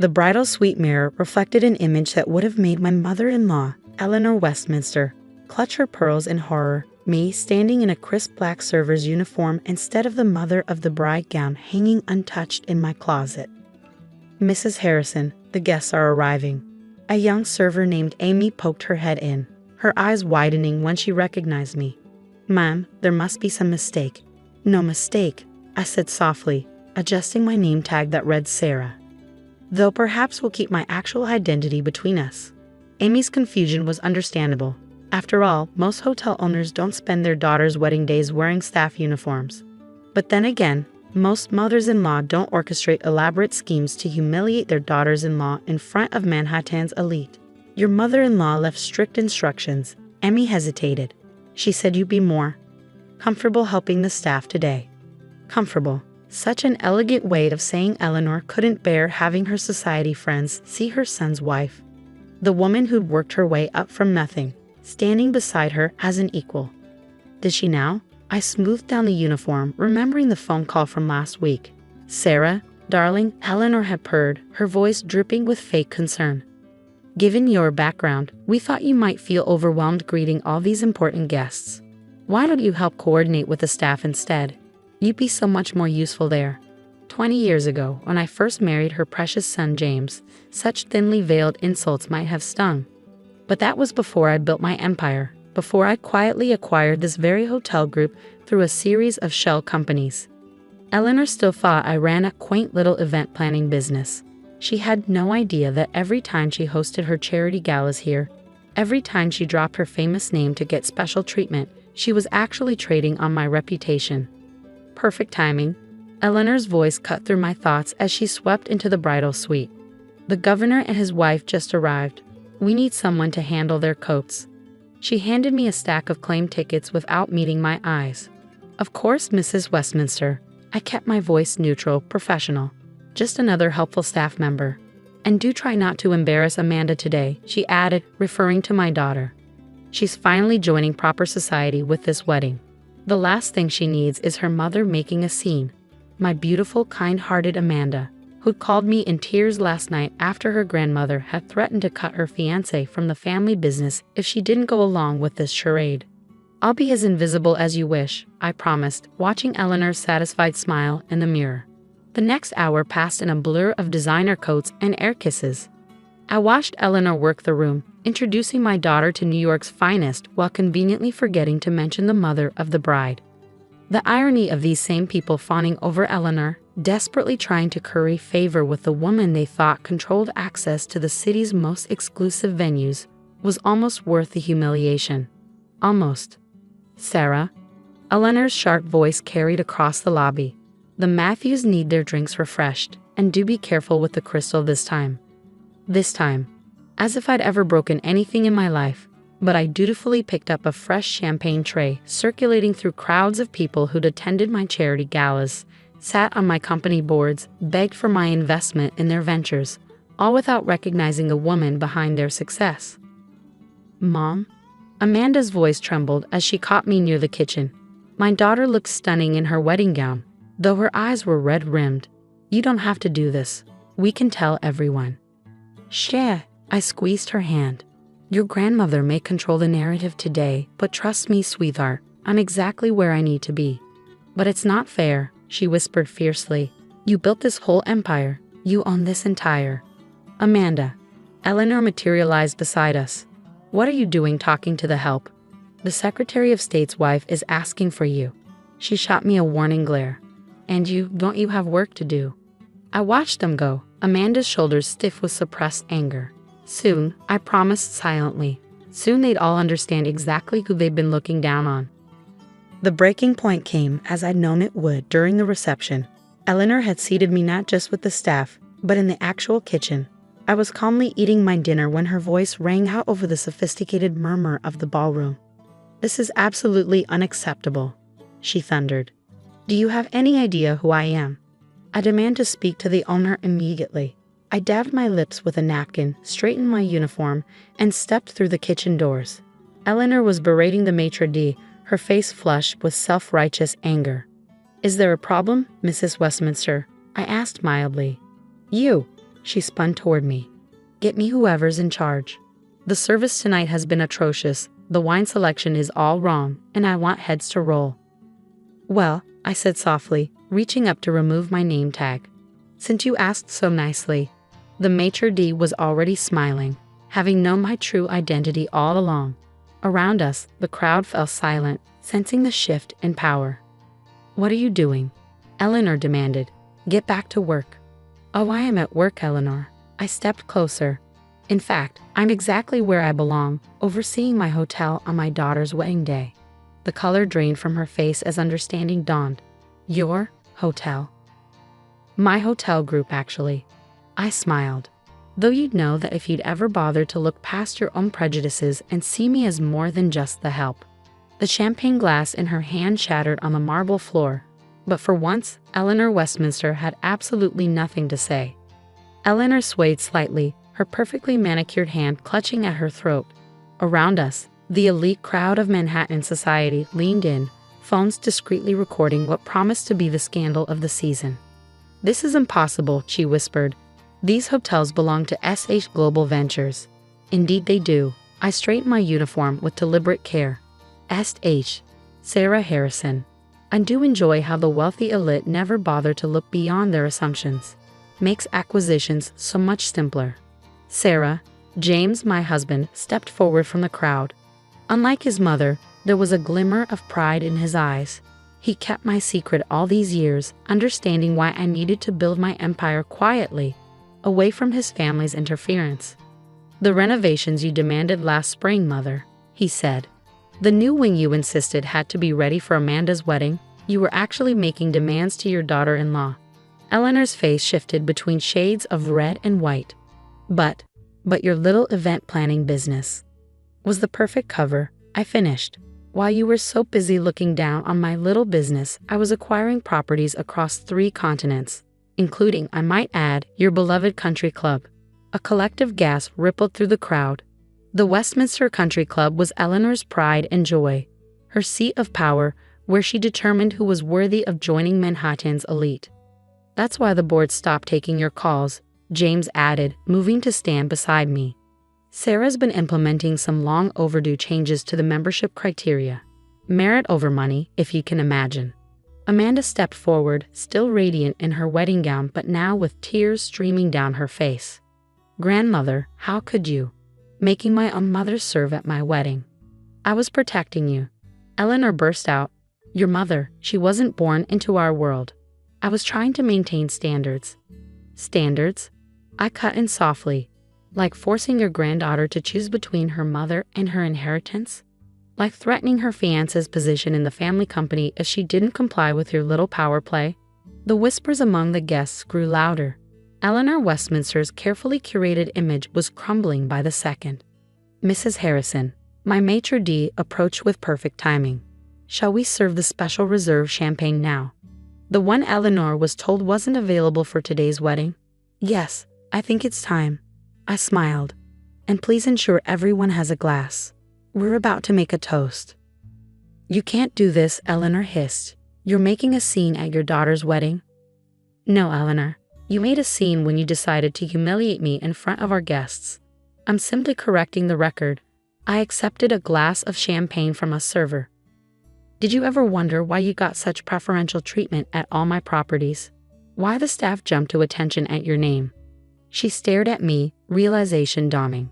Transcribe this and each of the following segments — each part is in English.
The bridal suite mirror reflected an image that would have made my mother-in-law, Eleanor Westminster, clutch her pearls in horror, me standing in a crisp black server's uniform instead of the mother of the bride gown hanging untouched in my closet. "Mrs. Harrison, the guests are arriving." A young server named Amy poked her head in, her eyes widening when she recognized me. "Ma'am, there must be some mistake." "No mistake," I said softly, adjusting my name tag that read Sarah. "Though perhaps we'll keep my actual identity between us." Amy's confusion was understandable. After all, most hotel owners don't spend their daughters' wedding days wearing staff uniforms. But then again, most mothers-in-law don't orchestrate elaborate schemes to humiliate their daughters-in-law in front of Manhattan's elite. "Your mother-in-law left strict instructions." Amy hesitated. "She said you'd be more comfortable helping the staff today." Comfortable. Such an elegant way of saying Eleanor couldn't bear having her society friends see her son's wife. The woman who'd worked her way up from nothing, standing beside her as an equal. Did she now? I smoothed down the uniform, remembering the phone call from last week. "Sarah, darling," Eleanor had purred, her voice dripping with fake concern. "Given your background, we thought you might feel overwhelmed greeting all these important guests. Why don't you help coordinate with the staff instead? You'd be so much more useful there." 20 years ago, when I first married her precious son James, such thinly veiled insults might have stung. But that was before I built my empire, before I quietly acquired this very hotel group through a series of shell companies. Eleanor still thought I ran a quaint little event planning business. She had no idea that every time she hosted her charity galas here, every time she dropped her famous name to get special treatment, she was actually trading on my reputation. Perfect timing. Eleanor's voice cut through my thoughts as she swept into the bridal suite. "The governor and his wife just arrived. We need someone to handle their coats." She handed me a stack of claim tickets without meeting my eyes. "Of course, Mrs. Westminster." I kept my voice neutral, professional. "Just another helpful staff member. And do try not to embarrass Amanda today," she added, referring to my daughter. "She's finally joining proper society with this wedding. The last thing she needs is her mother making a scene." My beautiful, kind-hearted Amanda, who'd called me in tears last night after her grandmother had threatened to cut her fiancé from the family business if she didn't go along with this charade. "I'll be as invisible as you wish," I promised, watching Eleanor's satisfied smile in the mirror. The next hour passed in a blur of designer coats and air kisses. I watched Eleanor work the room, introducing my daughter to New York's finest while conveniently forgetting to mention the mother of the bride. The irony of these same people fawning over Eleanor, desperately trying to curry favor with the woman they thought controlled access to the city's most exclusive venues, was almost worth the humiliation. Almost. "Sarah?" Eleanor's sharp voice carried across the lobby. "The Matthews need their drinks refreshed, and do be careful with the crystal this time." This time. As if I'd ever broken anything in my life. But I dutifully picked up a fresh champagne tray, circulating through crowds of people who'd attended my charity galas, sat on my company boards, begged for my investment in their ventures, all without recognizing the woman behind their success. "Mom?" Amanda's voice trembled as she caught me near the kitchen. My daughter looked stunning in her wedding gown, though her eyes were red-rimmed. "You don't have to do this. We can tell everyone." "Shh." I squeezed her hand. "Your grandmother may control the narrative today, but trust me, sweetheart, I'm exactly where I need to be." "But it's not fair," she whispered fiercely. "You built this whole empire. You own this entire—" "Amanda." Eleanor materialized beside us. "What are you doing talking to the help? The Secretary of State's wife is asking for you." She shot me a warning glare. "And don't you have work to do?" I watched them go, Amanda's shoulders stiff with suppressed anger. "Soon," I promised silently. Soon they'd all understand exactly who they'd been looking down on. The breaking point came, as I'd known it would, during the reception. Eleanor had seated me not just with the staff, but in the actual kitchen. I was calmly eating my dinner when her voice rang out over the sophisticated murmur of the ballroom. "This is absolutely unacceptable," she thundered. "Do you have any idea who I am?" "I demand to speak to the owner immediately." I dabbed my lips with a napkin, straightened my uniform, and stepped through the kitchen doors. Eleanor was berating the maitre d', her face flushed with self-righteous anger. "Is there a problem, Mrs. Westminster?" I asked mildly. "You." She spun toward me. Get me whoever's in charge. The service tonight has been atrocious. The wine selection is all wrong, and I want heads to roll. Well, I said softly, reaching up to remove my name tag. Since you asked so nicely. The maitre d' was already smiling, having known my true identity all along. Around us, the crowd fell silent, sensing the shift in power. What are you doing? Eleanor demanded. Get back to work. Oh, I am at work, Eleanor. I stepped closer. In fact, I'm exactly where I belong, overseeing my hotel on my daughter's wedding day. The color drained from her face as understanding dawned. Your hotel? My hotel group, actually. I smiled. Though you'd know that if you'd ever bothered to look past your own prejudices and see me as more than just the help. The champagne glass in her hand shattered on the marble floor. But for once, Eleanor Westminster had absolutely nothing to say. Eleanor swayed slightly, her perfectly manicured hand clutching at her throat. Around us, the elite crowd of Manhattan society leaned in, phones discreetly recording what promised to be the scandal of the season. This is impossible, she whispered. These hotels belong to SH Global Ventures. Indeed they do. I straightened my uniform with deliberate care. SH. Sarah Harrison. I do enjoy how the wealthy elite never bother to look beyond their assumptions. Makes acquisitions so much simpler. Sarah, James, my husband, stepped forward from the crowd. Unlike his mother, there was a glimmer of pride in his eyes. He kept my secret all these years, understanding why I needed to build my empire quietly, away from his family's interference. The renovations you demanded last spring, Mother, he said. The new wing you insisted had to be ready for Amanda's wedding, you were actually making demands to your daughter-in-law. Eleanor's face shifted between shades of red and white. But your little event planning business was the perfect cover, I finished. While you were so busy looking down on my little business, I was acquiring properties across 3 continents, including, I might add, your beloved country club. A collective gasp rippled through the crowd. The Westminster Country Club was Eleanor's pride and joy, her seat of power, where she determined who was worthy of joining Manhattan's elite. That's why the board stopped taking your calls, James added, moving to stand beside me. Sarah's been implementing some long overdue changes to the membership criteria. Merit over money, if you can imagine. Amanda stepped forward, still radiant in her wedding gown but now with tears streaming down her face. Grandmother, how could you? Making my own mother serve at my wedding. I was protecting you. Eleanor burst out. Your mother, she wasn't born into our world. I was trying to maintain standards. Standards? I cut in softly. Like forcing your granddaughter to choose between her mother and her inheritance? Like threatening her fiancé's position in the family company if she didn't comply with your little power play? The whispers among the guests grew louder. Eleanor Westminster's carefully curated image was crumbling by the second. Mrs. Harrison, my maitre d' approached with perfect timing. Shall we serve the special reserve champagne now? The one Eleanor was told wasn't available for today's wedding? Yes, I think it's time. I smiled. And please ensure everyone has a glass. We're about to make a toast. You can't do this, Eleanor hissed. You're making a scene at your daughter's wedding? No, Eleanor. You made a scene when you decided to humiliate me in front of our guests. I'm simply correcting the record. I accepted a glass of champagne from a server. Did you ever wonder why you got such preferential treatment at all my properties? Why the staff jumped to attention at your name? She stared at me, realization dawning.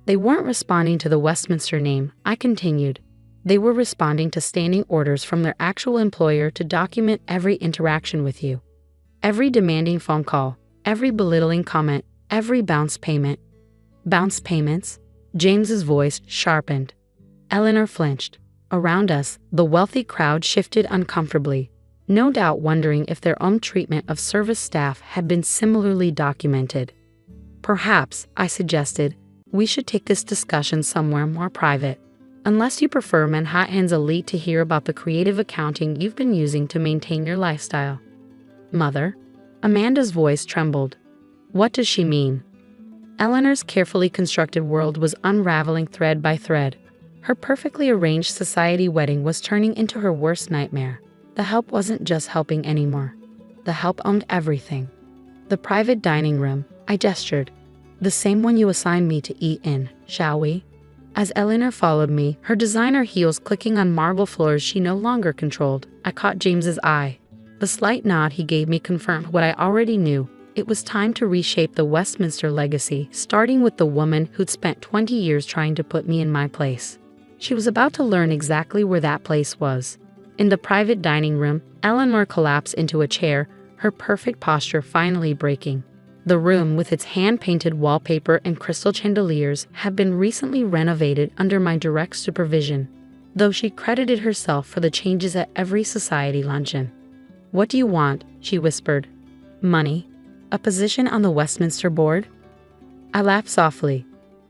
They weren't responding to the Westminster name, I continued. They were responding to standing orders from their actual employer to document every interaction with you. Every demanding phone call, every belittling comment, every bounce payment. Bounce payments? James's voice sharpened. Eleanor flinched. Around us, the wealthy crowd shifted uncomfortably, no doubt wondering if their own treatment of service staff had been similarly documented. Perhaps, I suggested, we should take this discussion somewhere more private. Unless you prefer Manhattan's elite to hear about the creative accounting you've been using to maintain your lifestyle. Mother? Amanda's voice trembled. What does she mean? Eleanor's carefully constructed world was unraveling thread by thread. Her perfectly arranged society wedding was turning into her worst nightmare. The help wasn't just helping anymore. The help owned everything. The private dining room, I gestured. The same one you assigned me to eat in, shall we? As Eleanor followed me, her designer heels clicking on marble floors she no longer controlled, I caught James's eye. The slight nod he gave me confirmed what I already knew. It was time to reshape the Westminster legacy, starting with the woman who'd spent 20 years trying to put me in my place. She was about to learn exactly where that place was. In the private dining room, Eleanor collapsed into a chair, her perfect posture finally breaking. The room, with its hand-painted wallpaper and crystal chandeliers, had been recently renovated under my direct supervision, though she credited herself for the changes at every society luncheon. "What do you want?" she whispered. "Money? A position on the Westminster board?" I laughed softly.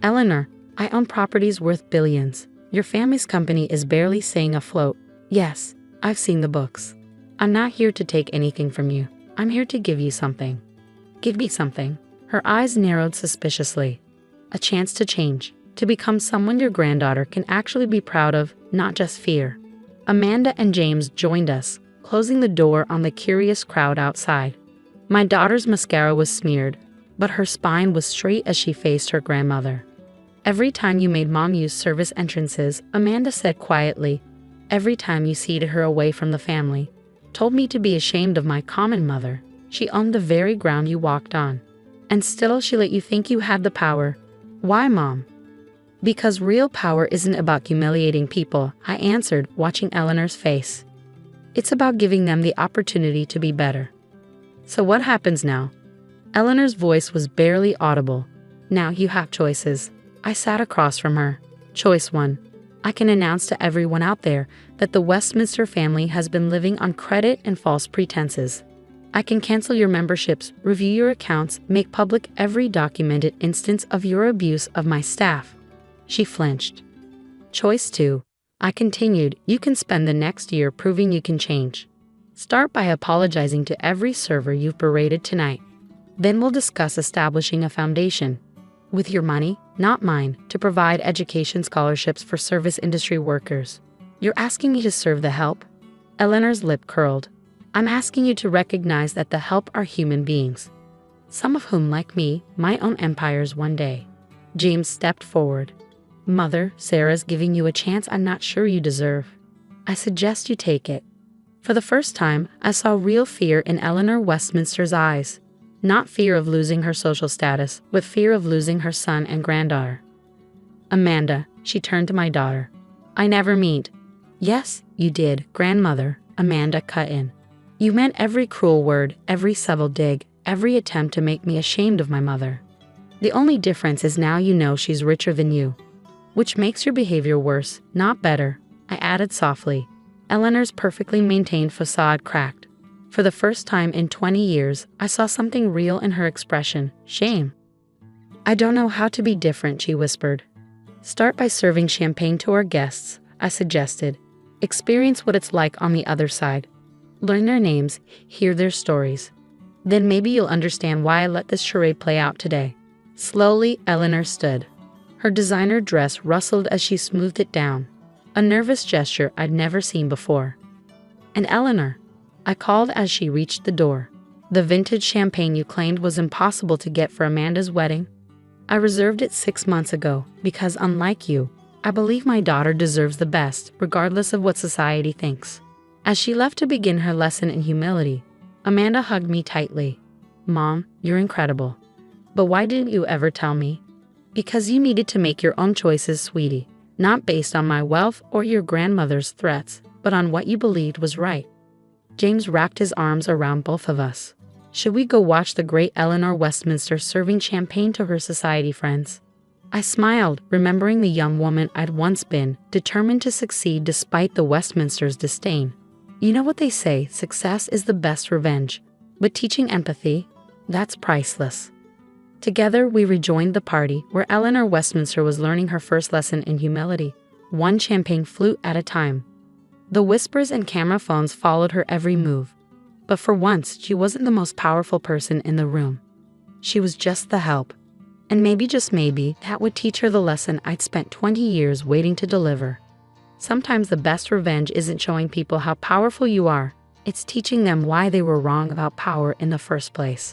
"Eleanor, I own properties worth billions. Your family's company is barely staying afloat. Yes, I've seen the books. I'm not here to take anything from you. I'm here to give you something." "Give me something." Her eyes narrowed suspiciously. "A chance to change, to become someone your granddaughter can actually be proud of, not just fear." Amanda and James joined us, closing the door on the curious crowd outside. My daughter's mascara was smeared, but her spine was straight as she faced her grandmother. "Every time you made Mom use service entrances," Amanda said quietly, "every time you seated her away from the family, told me to be ashamed of my common mother. She owned the very ground you walked on. And still she let you think you had the power. Why, Mom?" "Because real power isn't about humiliating people," I answered, watching Eleanor's face. "It's about giving them the opportunity to be better." "So what happens now?" Eleanor's voice was barely audible. "Now you have choices." I sat across from her. "Choice 1. I can announce to everyone out there that the Westminster family has been living on credit and false pretenses. I can cancel your memberships, review your accounts, make public every documented instance of your abuse of my staff." She flinched. "Choice 2. I continued, you can spend the next year proving you can change. Start by apologizing to every server you've berated tonight. Then we'll discuss establishing a foundation, with your money, not mine, to provide education scholarships for service industry workers." "You're asking me to serve the help?" Eleanor's lip curled. "I'm asking you to recognize that the help are human beings, some of whom, like me, might own empires one day." James stepped forward. "Mother, Sarah's giving you a chance I'm not sure you deserve. I suggest you take it." For the first time, I saw real fear in Eleanor Westminster's eyes. Not fear of losing her social status, but fear of losing her son and granddaughter. "Amanda," she turned to my daughter. "I never meant." "Yes, you did, grandmother," Amanda cut in. "You meant every cruel word, every subtle dig, every attempt to make me ashamed of my mother. The only difference is now you know she's richer than you. Which makes your behavior worse, not better," I added softly. Eleanor's perfectly maintained facade cracked. For the first time in 20 years, I saw something real in her expression, shame. "I don't know how to be different," she whispered. "Start by serving champagne to our guests," I suggested. "Experience what it's like on the other side. Learn their names, hear their stories. Then maybe you'll understand why I let this charade play out today." Slowly, Eleanor stood. Her designer dress rustled as she smoothed it down, a nervous gesture I'd never seen before. "And Eleanor," I called as she reached the door, "the vintage champagne you claimed was impossible to get for Amanda's wedding? I reserved it 6 months ago because, unlike you, I believe my daughter deserves the best, regardless of what society thinks." As she left to begin her lesson in humility, Amanda hugged me tightly. "Mom, you're incredible. But why didn't you ever tell me?" "Because you needed to make your own choices, sweetie, not based on my wealth or your grandmother's threats, but on what you believed was right." James wrapped his arms around both of us. "Should we go watch the great Eleanor Westminster serving champagne to her society friends?" I smiled, remembering the young woman I'd once been, determined to succeed despite the Westminster's disdain. You know what they say, success is the best revenge. But teaching empathy, that's priceless. Together, we rejoined the party, where Eleanor Westminster was learning her first lesson in humility, one champagne flute at a time. The whispers and camera phones followed her every move. But for once, she wasn't the most powerful person in the room. She was just the help. And maybe, just maybe, that would teach her the lesson I'd spent 20 years waiting to deliver. Sometimes the best revenge isn't showing people how powerful you are, it's teaching them why they were wrong about power in the first place.